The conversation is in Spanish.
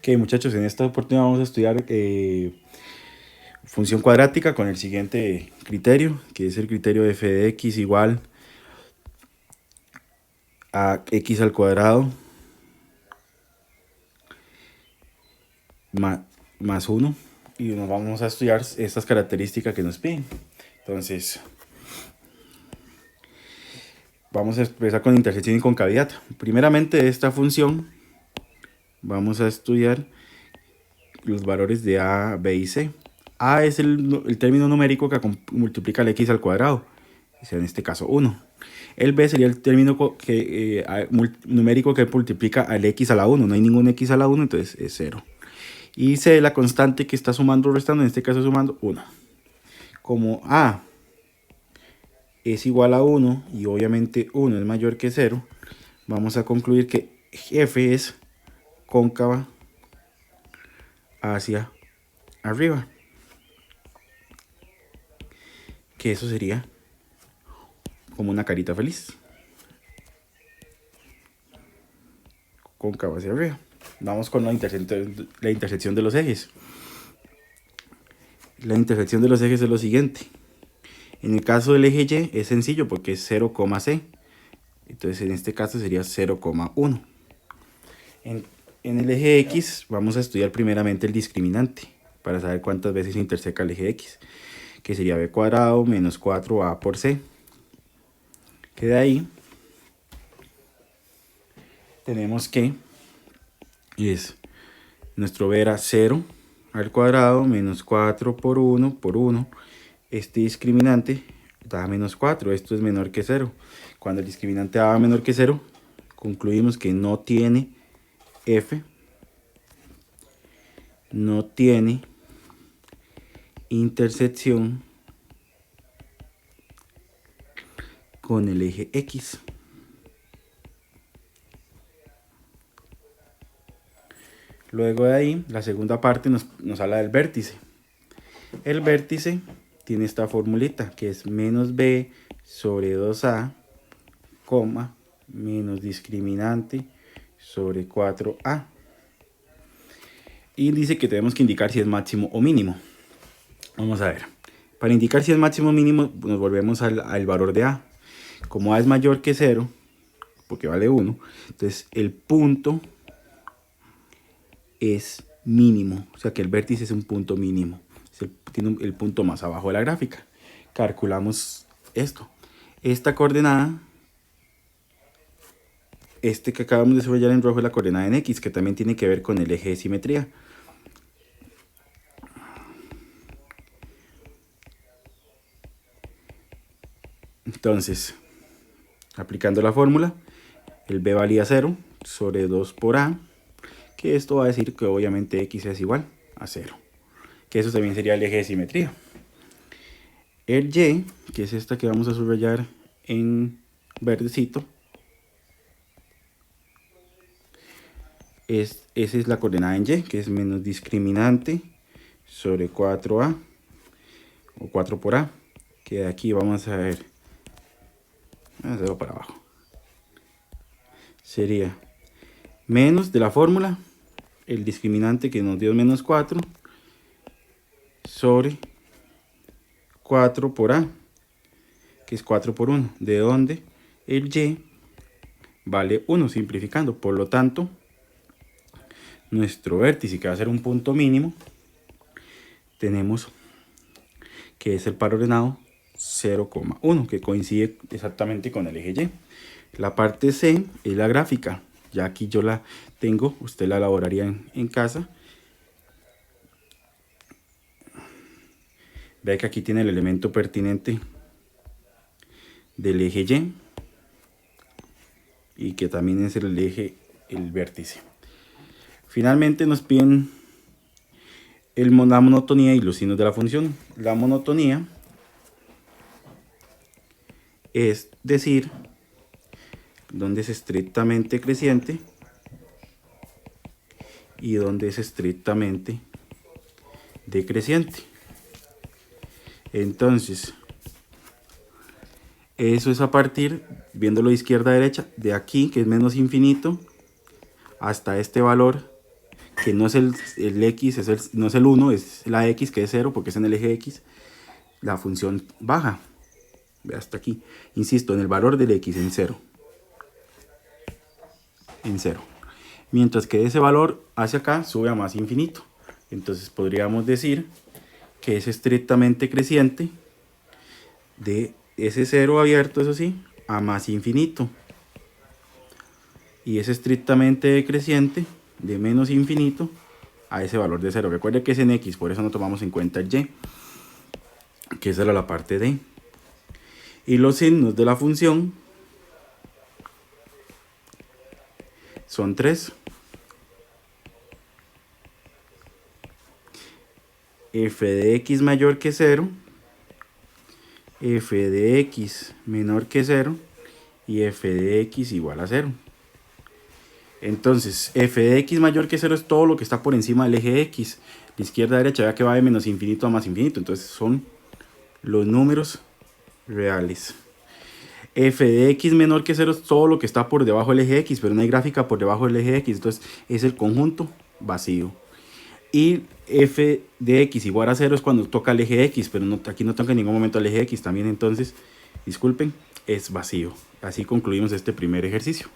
Ok, muchachos, en esta oportunidad vamos a estudiar función cuadrática con el siguiente criterio, que es el criterio de f de x igual a x al cuadrado más 1. Y nos vamos a estudiar estas características que nos piden. Entonces, vamos a empezar con intersección y concavidad. Primeramente, de esta función vamos a estudiar los valores de a, b y c. A es el término numérico que multiplica el x al cuadrado, o sea, en este caso 1. El b sería el término numérico que multiplica al x a la 1. No hay ningún x a la 1, entonces es 0. Y c, la constante que está sumando o restando, en este caso sumando 1. Como a es igual a 1 y obviamente 1 es mayor que 0, vamos a concluir que f es cóncava hacia arriba, que eso sería como una carita feliz, cóncava hacia arriba. Vamos con la intersección de los ejes. La intersección de los ejes es lo siguiente. En el caso del eje Y es sencillo porque es 0,c. Entonces en este caso sería 0,1. En el eje X vamos a estudiar primeramente el discriminante para saber cuántas veces interseca el eje X, que sería b cuadrado menos 4a por c. Que de ahí tenemos que es nuestro b era 0 al cuadrado menos 4 por 1 por 1. Este discriminante da menos 4, esto es menor que 0. Cuando el discriminante da menor que 0, concluimos que no tiene f, no tiene intersección con el eje X. Luego de ahí, la segunda parte nos habla del vértice. El vértice tiene esta formulita, que es menos b sobre 2a, coma, menos discriminante sobre 4a. Y dice que tenemos que indicar si es máximo o mínimo. Vamos a ver. Para indicar si es máximo o mínimo, nos volvemos al valor de a. Como a es mayor que 0, porque vale 1, entonces el punto es mínimo. O sea que el vértice es un punto mínimo. Tiene el punto más abajo de la gráfica. Calculamos esto. Esta coordenada, este que acabamos de subrayar en rojo, es la coordenada en X, que también tiene que ver con el eje de simetría. Entonces, aplicando la fórmula, el b valía 0 sobre 2 por a, que esto va a decir que obviamente x es igual a 0, que eso también sería el eje de simetría. El y, que es esta que vamos a subrayar en verdecito, esa es la coordenada en y, que es menos discriminante sobre 4a, o 4 por a, que de aquí vamos a ver, vamos a hacerlo para abajo, sería menos de la fórmula, el discriminante que nos dio menos 4, sobre 4 por a, que es 4 por 1, de donde el y vale 1, simplificando. Por lo tanto, nuestro vértice, que va a ser un punto mínimo, tenemos que es el par ordenado 0,1, que coincide exactamente con el eje Y. La parte C es la gráfica. Ya aquí yo la tengo, usted la elaboraría en casa. Vea que aquí tiene el elemento pertinente del eje Y que también es el vértice. Finalmente nos piden la monotonía y los signos de la función. La monotonía es decir dónde es estrictamente creciente y dónde es estrictamente decreciente. Entonces, eso es a partir, viéndolo de izquierda a derecha, de aquí, que es menos infinito, hasta este valor, que no es el x, no es el 1, es la x que es 0 porque es en el eje x, la función baja. Ve hasta aquí. Insisto, en el valor del x en 0. En 0. Mientras que ese valor hacia acá sube a más infinito. Entonces podríamos decir que es estrictamente creciente de ese 0 abierto, eso sí, a más infinito. Y es estrictamente decreciente de menos infinito a ese valor de 0. Recuerde que es en x, por eso no tomamos en cuenta el y, que esa era la parte d. Y los signos de la función son 3. F de x mayor que 0, f de x menor que 0 y f de x igual a 0. Entonces, f de x mayor que 0 es todo lo que está por encima del eje x. De izquierda a derecha, ya que va de menos infinito a más infinito. Entonces son los números reales. F de x menor que 0 es todo lo que está por debajo del eje x, pero no hay gráfica por debajo del eje x. Entonces es el conjunto vacío. Y f de x igual a 0 es cuando toca el eje x, pero no, aquí no toca en ningún momento el eje x también. Entonces, disculpen, es vacío. Así concluimos este primer ejercicio.